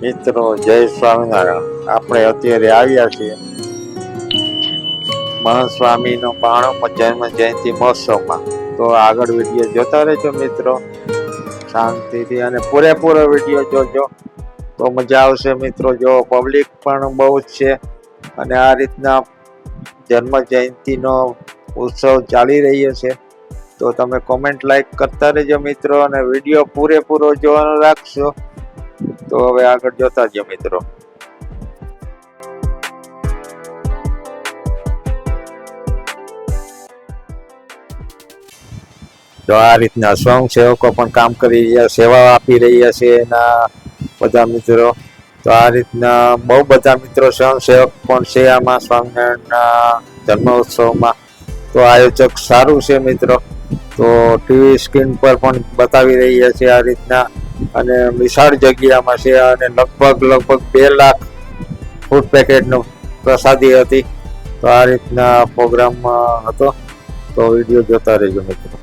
મિત્રો જય સ્વામિનારાયણ. આપણે અત્યારે આવ્યા છીએ મહંત સ્વામીનો 92મો જન્મ જયંતિ મહોત્સવમાં. તો આગળ વિડીયો જોતા રહેજો મિત્રો, શાંતિથી અને પૂરેપૂરો વિડીયો જોજો તો મજા આવશે મિત્રો. જો પબ્લિક પણ બહુ જ છે અને આ રીતના જન્મ જયંતિનો ઉત્સવ ચાલી રહ્યો છે. તો તમે કોમેન્ટ લાઈક કરતા રહેજો મિત્રો અને વિડીયો પૂરેપૂરો જોવાનો રાખશો. તો હવે આગળ જોતા જ મિત્રો. તો આ રીતના સ્વયંસેવકો પણ કામ કરી રહ્યા, સેવા આપી રહ્યા છે એના બધા મિત્રો. તો આ રીતના બહુ બધા મિત્રો સ્વયંસેવક પણ છે આમાં સ્વામિનારાયણના જન્મોત્સવમાં. તો આયોજક સારું છે મિત્રો. તો ટીવી સ્ક્રીન પર પણ બતાવી રહ્યા છે આ રીતના, અને વિશાળ જગ્યામાં છે અને લગભગ 2 લાખ ફૂડ પેકેટનો પ્રસાદી હતી. તો આ રીતના પ્રોગ્રામ હતો. તો વિડીયો જોતા રહેજો મિત્રો.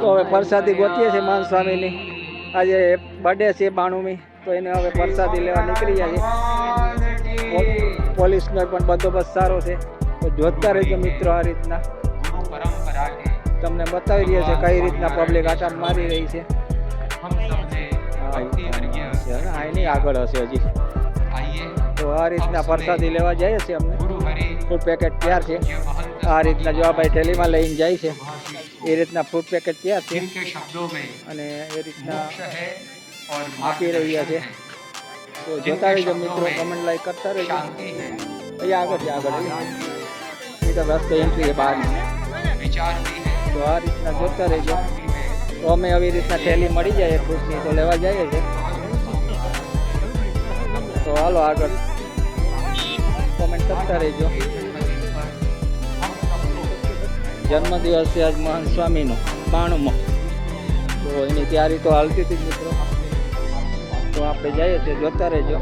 તો હવે પ્રસાદી ગોતીએ છીએ મહંત સ્વામીની. આજે બર્થડે છે 92મી. તો એને હવે પ્રસાદી લેવા નીકળી જાય છે. પોલીસનો પણ બંદોબસ્ત સારો છે. તો જોતા રહેજો મિત્રો. આ રીતના તમને બતાવી રહ્યા છે કઈ રીતના પબ્લિક આટા મારી રહી છે. આની આગળ હશે હજી. તો આ રીતના પ્રસાદી લેવા જઈએ છીએ. અમને ફૂડ પેકેટ તૈયાર છે. આ રીતના જો આ ભાઈ થેલીમાં લઈને જાય છે. એ રીતના ફૂડ પેકેટ તૈયાર છે અને એ રીતના આપી રહ્યા છે. તો જોતા રહેજો મિત્રો, કમેન્ટ લાઈક કરતા રહેજો. અહીંયા આગળ છે, આગળ એ તો રસ્તો એન્ટ્રી છે બહાર. તો આ રીતના જોતા રહેજો. તો અમે આવી રીતના થેલી મળી જાય ફ્રૂટની તો લેવા જઈએ છીએ. તો હાલો આગળ કોમેન્ટ કરતા રહેજો. જન્મદિવસ છે આજ મહંત સ્વામીનો 92મો. તો એની તૈયારી તો હાલતી હતી મિત્રો. તો આપણે જઈએ છીએ, જોતા રહેજો.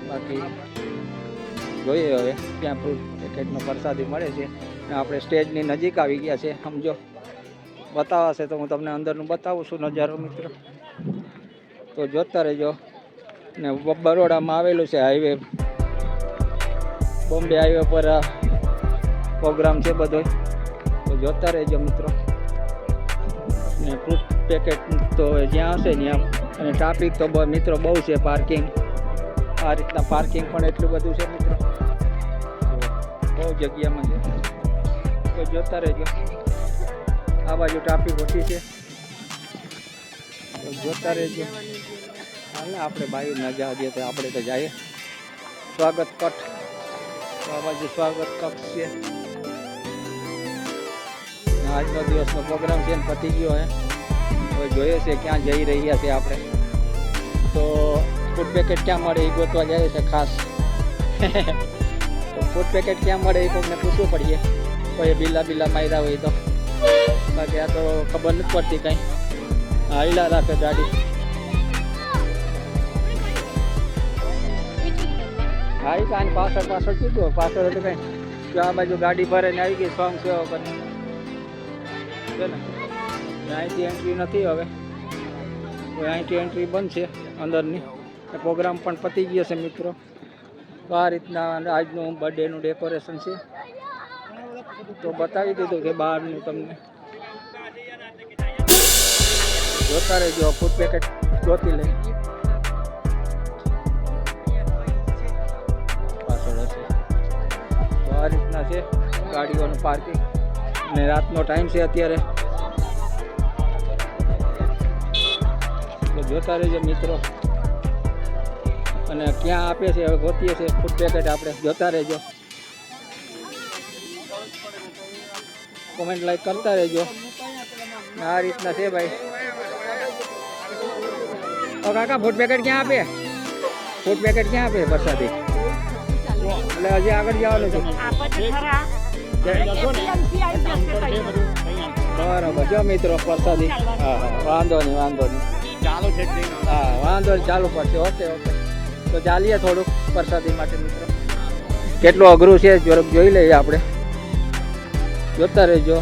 બાકી જોઈએ હવે ક્યાં ફ્રૂટ પેકેટનો પ્રસાદી મળે છે. આપણે સ્ટેજની નજીક આવી ગયા છે. સમજો બતાવાશે તો હું તમને અંદરનું બતાવું છું નજારો મિત્રો. તો જોતા રહેજો. ને બરોડામાં આવેલું છે હાઈવે, બોમ્બે હાઈવે પર પ્રોગ્રામ છે બધો. તો જોતા રહેજો મિત્રો. ને ફ્રૂટ પેકેટ તો જ્યાં હશે ત્યાં. અને ટ્રાફિક તો મિત્રો બહુ છે. પાર્કિંગ આ રીતના પાર્કિંગ પણ એટલું બધું છે મિત્રો. બહુ જગ્યામાં છે. તો જોતા રહેજો. આ બાજુ ટ્રાફિક ઓછી છે. તો જોતા રહેજો. હાલ આપણે બાયું ના જવા દઈએ તો આપણે તો જઈએ. સ્વાગત કટ. તો આ બાજુ સ્વાગત કક્ષ છે. આજનો દિવસનો પ્રોગ્રામ છે ને પતી ગયો હે. હવે જોઈએ છે ક્યાં જઈ રહ્યા છે આપણે. તો ફૂડ પેકેટ ક્યાં મળે એ ગોતવા જાય છે ખાસ. તો ફૂડ પેકેટ ક્યાં મળે એ કોઈને પૂછવું પડીએ. કોઈ બિલા માર્યા હોય તો. બાકી આ તો ખબર નથી પડતી કંઈ. હાઈલા રાખે ગાડી. આવી કાંઈ પાછળ પાછળ કીધું પાછળ એટલે કંઈ જો આ બાજુ ગાડી ભરે ને આવી ગઈ સોંગ સેવા કરી છે ને અહીંથી એન્ટ્રી નથી હવે તો અહીંથી એન્ટ્રી બંધ છે અંદરની પ્રોગ્રામ પણ પતી ગયો છે મિત્રો તો આ રીતના આજનું બર્થડેનું ડેકોરેશન છે તો બતાવી દીધું કે બહારનું તમને જોતા રહેજો ફૂડ પેકેટ ગોતી લઈ પાછળ હશે તો આ રીતના છે ગાડીઓનું પાર્કિંગ અને રાતનો ટાઈમ છે અત્યારે તો જોતા રહેજો મિત્રો અને ક્યાં આપે છે હવે ગોતીએ છે ફૂડ પેકેટ આપણે જોતા રહેજો કોમેન્ટ લાઈક કરતા રહેજો આ રીતના છે ભાઈ ઓ કાકા ફૂડ પેકેટ ક્યાં આપે ફૂડ પેકેટ ક્યાં આપે વરસાદી એટલે હજી આગળ જવાનું છે બરાબર જો મિત્રો વરસાદી હા વાંધો નહીં હા વાંધો નહીં ચાલુ પડશે ઓકે ઓકે તો ચાલીએ થોડુંક વરસાદી માટે મિત્રો કેટલું અઘરું છે જરાક જોઈ લઈએ આપણે જોતા રહેજો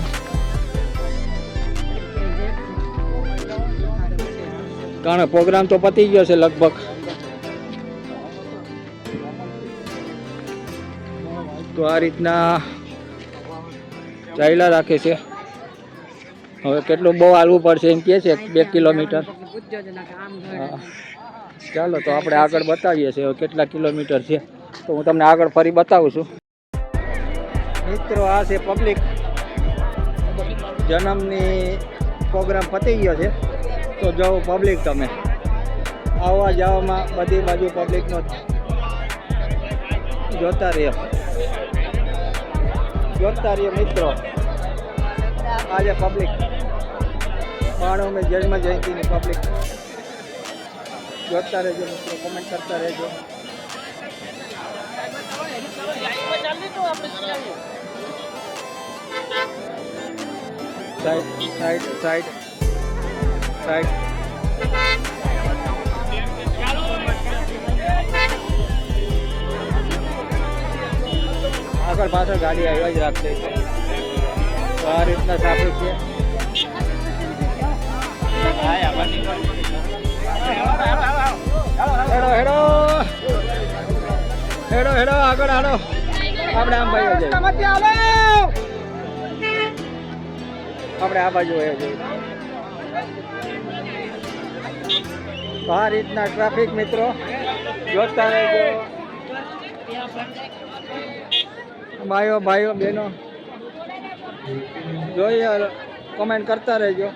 કારણ પ્રોગ્રામ તો પતી ગયો છે લગભગ તો આ રીતના ચાલ્યા રાખે છે હવે કેટલું બહુ હાલવું પડશે એમ કહે છે 2 કિલોમીટર હા ચાલો તો આપણે આગળ બતાવીએ છીએ કેટલા કિલોમીટર છે તો હું તમને આગળ ફરી બતાવું છું મિત્રો આ છે પબ્લિક જન્મની પ્રોગ્રામ પતી ગયો છે તો જાઓ પબ્લિક તમે આવવા જવામાં બધી બાજુ પબ્લિકનો જોતા રહ્યો મિત્રો આજે પબ્લિક 92મી જન્મ જયંતિની પબ્લિક જોતા રહેજો મિત્રો કોમેન્ટ કરતા રહેજો સાઈડ આગળ પાછળ ગાડી આવ્યા જ રાખશે તો આ રીતના ટ્રાફિક છે હેડો આગળ હાડો આપણે આમ ભાઈ આપણે આ બાજુ આવ્યો જોઈએ આ રીતના ટ્રાફિક મિત્રો જોતા રહેજો ભાઈઓ બહેનો જોઈએ કોમેન્ટ કરતા રહેજો